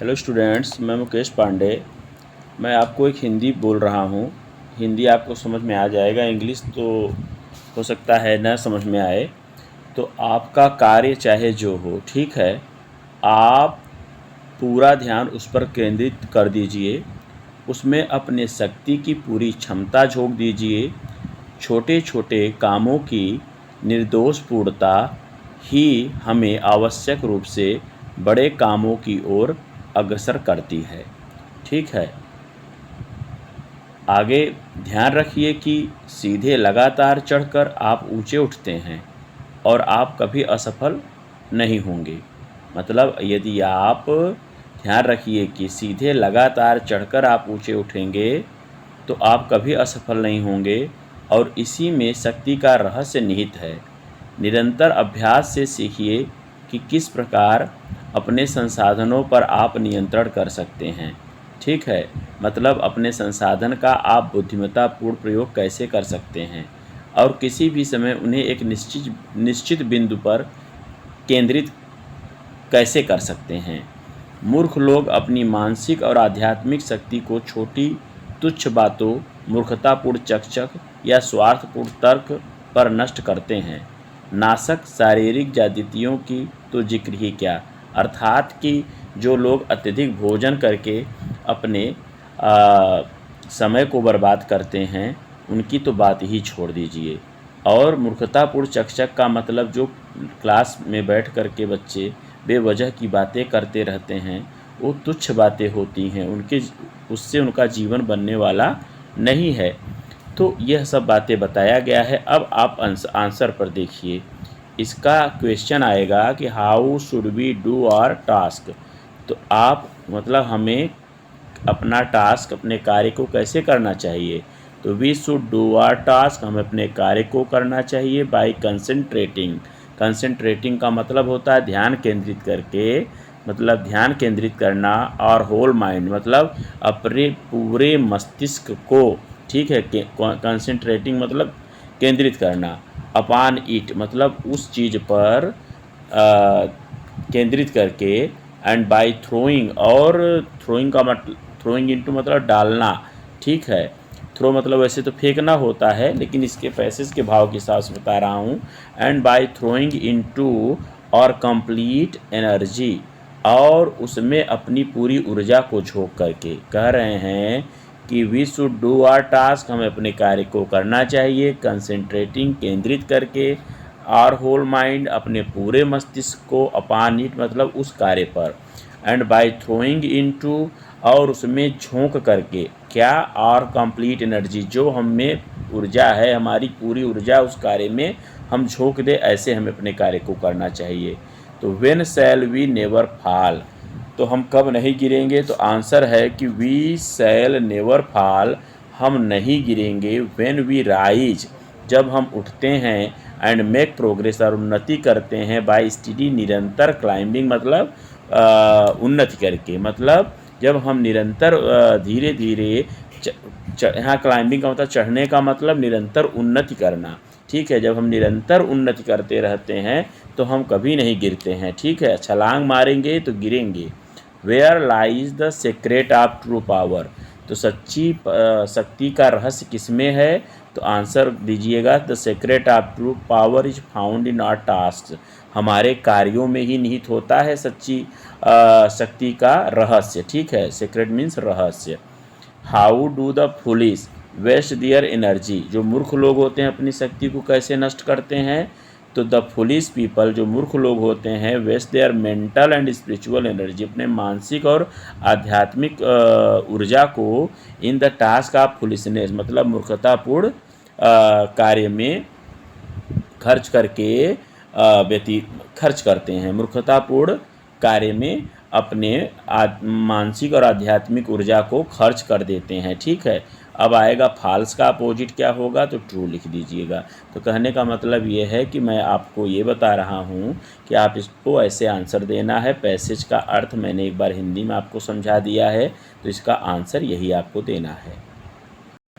Hello students, मैं मुकेश पांडे। मैं आपको एक हिंदी बोल रहा हूँ। हिंदी आपको समझ में आ जाएगा, इंग्लिश तो हो सकता है न समझ में आए। तो आपका कार्य चाहे जो हो, ठीक है, आप पूरा ध्यान उस पर केंद्रित कर दीजिए। उसमें अपने शक्ति की पूरी क्षमता झोंक दीजिए। छोटे छोटे कामों की निर्दोष पूर्णता ही हमें आवश्यक रूप से बड़े कामों की ओर अग्रसर करती है। ठीक है, आगे ध्यान रखिए कि सीधे लगातार चढ़कर आप ऊंचे उठते हैं और आप कभी असफल नहीं होंगे। मतलब यदि आप ध्यान रखिए कि सीधे लगातार चढ़कर आप ऊंचे उठेंगे तो आप कभी असफल नहीं होंगे, और इसी में शक्ति का रहस्य निहित है। निरंतर अभ्यास से सीखिए कि किस प्रकार अपने संसाधनों पर आप नियंत्रण कर सकते हैं। ठीक है, मतलब अपने संसाधन का आप बुद्धिमत्तापूर्ण प्रयोग कैसे कर सकते हैं और किसी भी समय उन्हें एक निश्चित बिंदु पर केंद्रित कैसे कर सकते हैं। मूर्ख लोग अपनी मानसिक और आध्यात्मिक शक्ति को छोटी तुच्छ बातों, मूर्खतापूर्ण चकचक या स्वार्थपूर्ण तर्क पर नष्ट करते हैं। नाशक शारीरिक ज्यादतियों की तो जिक्र ही क्या, अर्थात कि जो लोग अत्यधिक भोजन करके अपने समय को बर्बाद करते हैं, उनकी तो बात ही छोड़ दीजिए। और मूर्खतापूर्ण चकचक का मतलब जो क्लास में बैठ कर के बच्चे बेवजह की बातें करते रहते हैं, वो तुच्छ बातें होती हैं, उससे उनका जीवन बनने वाला नहीं है। तो यह सब बातें बताया गया है। अब आप आंसर पर देखिए। इसका क्वेश्चन आएगा कि how should we do our task. तो आप मतलब हमें अपना टास्क, अपने कार्य को कैसे करना चाहिए। तो we should do our task, हमें अपने कार्य को करना चाहिए बाय कंसंट्रेटिंग। कंसंट्रेटिंग का मतलब होता है ध्यान केंद्रित करके, मतलब ध्यान केंद्रित करना, और होल माइंड मतलब अपने पूरे मस्तिष्क को, ठीक है, कंसंट्रेटिंग मतलब केंद्रित करना, अपॉन इट मतलब उस चीज़ पर केंद्रित करके, एंड बाय थ्रोइंग, और थ्रोइंग का मतलब थ्रोइंग इनटू मतलब डालना। ठीक है, थ्रो मतलब वैसे तो फेंकना होता है, लेकिन इसके पैसेज के भाव के हिसाब से बता रहा हूँ। एंड बाय थ्रोइंग इनटू और कंप्लीट एनर्जी, और उसमें अपनी पूरी ऊर्जा को झोंक करके कह रहे हैं कि we should do our task, हमें अपने कार्य को करना चाहिए कंसंट्रेटिंग केंद्रित करके, और होल माइंड अपने पूरे मस्तिष्क को, अपॉन इट मतलब उस कार्य पर, एंड बाय थ्रोइंग इनटू और उसमें झोंक करके क्या, और कंप्लीट एनर्जी जो हम में ऊर्जा है, हमारी पूरी ऊर्जा उस कार्य में हम झोंक दे, ऐसे हमें अपने कार्य को करना चाहिए। तो when shall we never fall, तो हम कब नहीं गिरेंगे। तो आंसर है कि वी शैल नेवर फॉल, हम नहीं गिरेंगे। व्हेन वी राइज, जब हम उठते हैं, एंड मेक प्रोग्रेस और उन्नति करते हैं, बाय स्टडी निरंतर क्लाइंबिंग मतलब उन्नति करके, मतलब जब हम निरंतर धीरे धीरे यहाँ क्लाइंबिंग का मतलब चढ़ने का मतलब निरंतर उन्नति करना। ठीक है, जब हम निरंतर उन्नति करते रहते हैं तो हम कभी नहीं गिरते हैं। ठीक है, छलांग मारेंगे तो गिरेंगे। Where lies the secret of true power, तो सच्ची शक्ति का रहस्य किसमें है। तो आंसर दीजिएगा, the secret of true power is found in our task, हमारे कार्यों में ही निहित होता है सच्ची शक्ति का रहस्य। ठीक है, सीक्रेट मीन्स रहस्य। How do the foolish waste their energy, जो मूर्ख लोग होते हैं अपनी शक्ति को कैसे नष्ट करते हैं। तो द फुलिश पीपल, जो मूर्ख लोग होते हैं, waste their mental and spiritual energy, अपने मानसिक और आध्यात्मिक ऊर्जा को in the task of foolishness मतलब मूर्खतापूर्ण कार्य में खर्च करके खर्च करते हैं, मूर्खतापूर्ण कार्य में अपने मानसिक और आध्यात्मिक ऊर्जा को खर्च कर देते हैं। ठीक है, अब आएगा फॉल्स का अपोजिट क्या होगा, तो ट्रू लिख दीजिएगा। तो कहने का मतलब ये है कि मैं आपको ये बता रहा हूँ कि आप इसको ऐसे आंसर देना है। पैसेज का अर्थ मैंने एक बार हिंदी में आपको समझा दिया है, तो इसका आंसर यही आपको देना है।